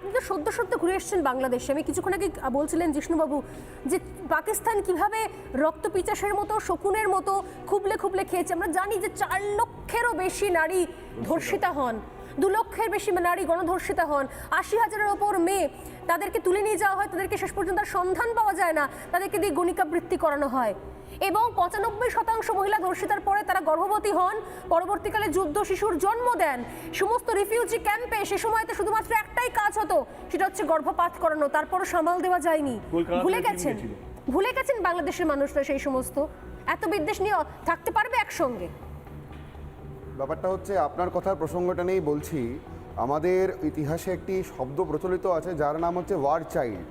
আপনি তো সদ্য সদ্য ঘুরে এসেছেন বাংলাদেশে, আমি কিছুক্ষণ আগে বলছিলেন জিষ্ণুবাবু যে পাকিস্তান কিভাবে রক্ত পিচাসের মতো শকুনের মতো খুবলে খুবলে খেয়েছে। আমরা জানি যে 4 লক্ষেরও বেশি নারী ধর্ষিতা হন, 2 লক্ষের বেশি নারী গণধর্ষিতা হন, 80,000-এর ওপর মেয়ে তাদেরকে তুলে নিয়ে যাওয়া হয়, তাদেরকে শেষ পর্যন্ত সন্ধান পাওয়া যায় না, তাদেরকে দিয়ে গণিকাবৃত্তি করানো হয় এবং 95% মহিলা ধর্ষিতার পরে তারা গর্ভবতী হন, পরবর্তীকালে যুদ্ধ শিশুর জন্ম দেন। সমস্ত রিফিউজি ক্যাম্পে সে সময়তে শুধুমাত্র একটাই কাজ হতো, সেটা হচ্ছে গর্ভপাত করানো, তারপরও সামাল দেওয়া যায়নি। ভুলে গেছেন বাংলাদেশের মানুষরা সেই সমস্ত। এত বিদ্বেষ নিয়ে থাকতে পারবে একসঙ্গে? ব্যাপারটা হচ্ছে আপনার কথার প্রসঙ্গটা নিয়েই বলছি, আমাদের ইতিহাসে একটি শব্দ প্রচলিত আছে যার নাম হচ্ছে ওয়ার চাইল্ড।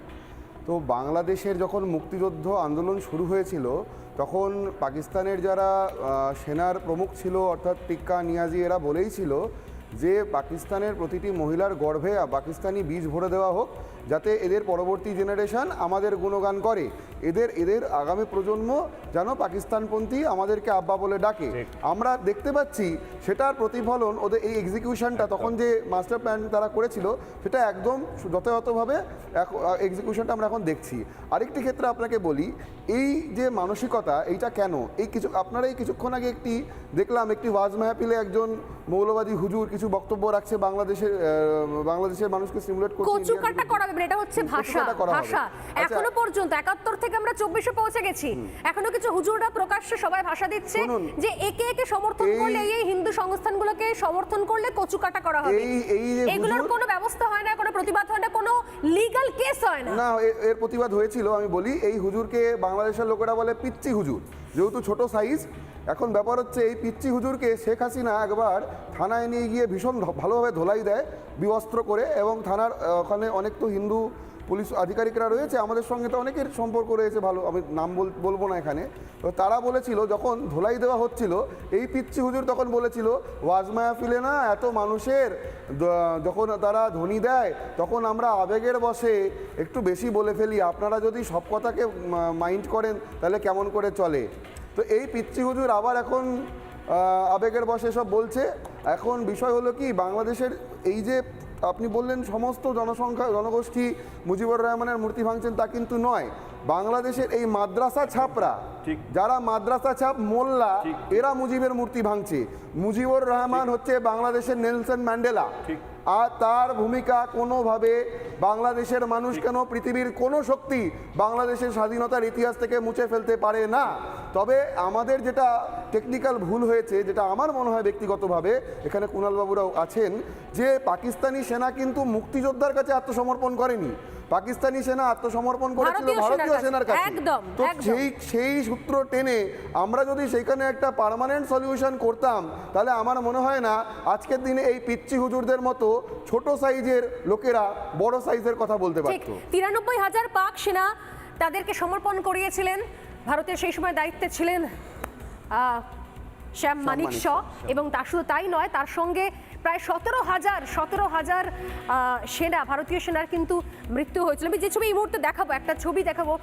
তো বাংলাদেশের যখন মুক্তিযুদ্ধ আন্দোলন শুরু হয়েছিল তখন পাকিস্তানের যারা সেনার প্রমুখ ছিল অর্থাৎ টিক্কা নিয়াজি, এরা বলেই ছিল যে পাকিস্তানের প্রতিটি মহিলার গর্ভে পাকিস্তানি বীজ ভরে দেওয়া হোক, যাতে এদের পরবর্তী জেনারেশন আমাদের গুণগান করে, এদের আগামী প্রজন্ম যেন পাকিস্তানপন্থী আমাদেরকে আব্বা বলে ডাকে। আমরা দেখতে পাচ্ছি সেটার প্রতিফলন ওদের এই এক্সিকিউশনটা, তখন যে মাস্টার প্ল্যান তারা করেছিল সেটা একদম যথাযথভাবে এক্সিকিউশনটা আমরা এখন দেখছি। আরেকটি ক্ষেত্রে আপনাকে বলি, এই যে মানসিকতা এইটা কেন, আপনারা এই কিছুক্ষণ আগে দেখলাম একটি ওয়াজ মাহফিলে একজন মৌলবাদী হুজুর কিছু বক্তব্য রাখছে, বাংলাদেশের মানুষকে স্টিমুলেট করছে। কচুকাটা করাবে, এটা হচ্ছে ভাষা। এখনো পর্যন্ত 71 থেকে আমরা 24-এ পৌঁছে গেছি, এখনো কিছু হুজুররা প্রকাশ্যে সবাই ভাষা দিচ্ছে যে একে একে সমর্থন করলে, এই হিন্দু সংস্থানগুলোকে সমর্থন করলে কচুকাটা করা হবে। এগুলোর কোনো ব্যবস্থা হয় না, কোনো প্রতিবাদ হয় না, কোনো লিগ্যাল কেস হয় না। না, এর প্রতিবাদ হয়েছিল। আমি বলি, এই হুজুরকে বাংলাদেশের লোকেরা বলে পিচ্চি হুজুর, যেহেতু ছোট সাইজ। এখন ব্যাপার হচ্ছে এই পিচ্চি হুজুরকে শেখ হাসিনা একবার থানায় নিয়ে গিয়ে ভীষণ ভালোভাবে ধোলাই দেয় বিবস্ত্র করে, এবং থানার ওখানে অনেক তো হিন্দু পুলিশ আধিকারিকরা রয়েছে, আমাদের সঙ্গে তো অনেকের সম্পর্ক রয়েছে ভালো, আমি নাম বলবো না এখানে। তো তারা বলেছিল যখন ধোলাই দেওয়া হচ্ছিল, এই পিচ্চি হুজুর তখন বলেছিল ওয়াজ মাহফিলে না এত মানুষের যখন তারা ধ্বনি দেয় তখন আমরা আবেগের বশে একটু বেশি বলে ফেলি, আপনারা যদি সব কথাকে মাইন্ড করেন তাহলে কেমন করে চলে। তো এই পিচ্চি হুজুর আবার এখন আবেগের বশে সব বলছে। এখন বিষয় হলো কি, বাংলাদেশের এই যে আপনি বললেন সমস্ত জনগোষ্ঠী মুজিবুর রহমানের মূর্তি ভাঙছেন, তা কিন্তু নয়। বাংলাদেশের এই মাদ্রাসা ছাপরা, যারা মাদ্রাসা ছাপ মোল্লা, এরা মুজিবের মূর্তি ভাঙছে। মুজিবুর রহমান হচ্ছে বাংলাদেশের নেলসন ম্যান্ডেলা, আর তার ভূমিকা কোনোভাবে বাংলাদেশের মানুষ কেন পৃথিবীর কোনো শক্তি বাংলাদেশের স্বাধীনতার ইতিহাস থেকে মুছে ফেলতে পারে না। তবে আমাদের যেটা টেকনিক্যাল ভুল হয়েছে, যেটা আমার মনে হয় ব্যক্তিগতভাবে, এখানে কুণালবাবুরাও আছেন, যে পাকিস্তানি সেনা কিন্তু মুক্তিযোদ্ধার কাছে আত্মসমর্পণ করেনি, পাকিস্তানি সেনা আত্মসমর্পণ করেছিল ভারতীয় সেনার কাছে। তো সেই সূত্র টেনে আমরা যদি সেখানে একটা পার্মানেন্ট সলিউশন করতাম, তাহলে আমার মনে হয় না আজকের দিনে এই পিচ্চি হুজুরদের মতো ছোট সাইজের লোকেরা বড় সাইজের কথা বলতে পারতো। 93,000 পাক সেনা তাদেরকে সমর্পণ করিয়েছিলেন। ভারতের সেই সময় দায়িত্বে ছিলেন শ্যাম মানিক শ, এবং তা শুধু তাই নয়, তার সঙ্গে প্রায় 17,000 সেনা, ভারতীয় সেনার কিন্তু মৃত্যু হয়েছিল। আমি যে ছবি এই মুহূর্তে দেখাবো, একটা ছবি দেখাবো,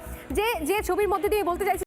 যে ছবির মধ্যে দিয়ে বলতে চাইছি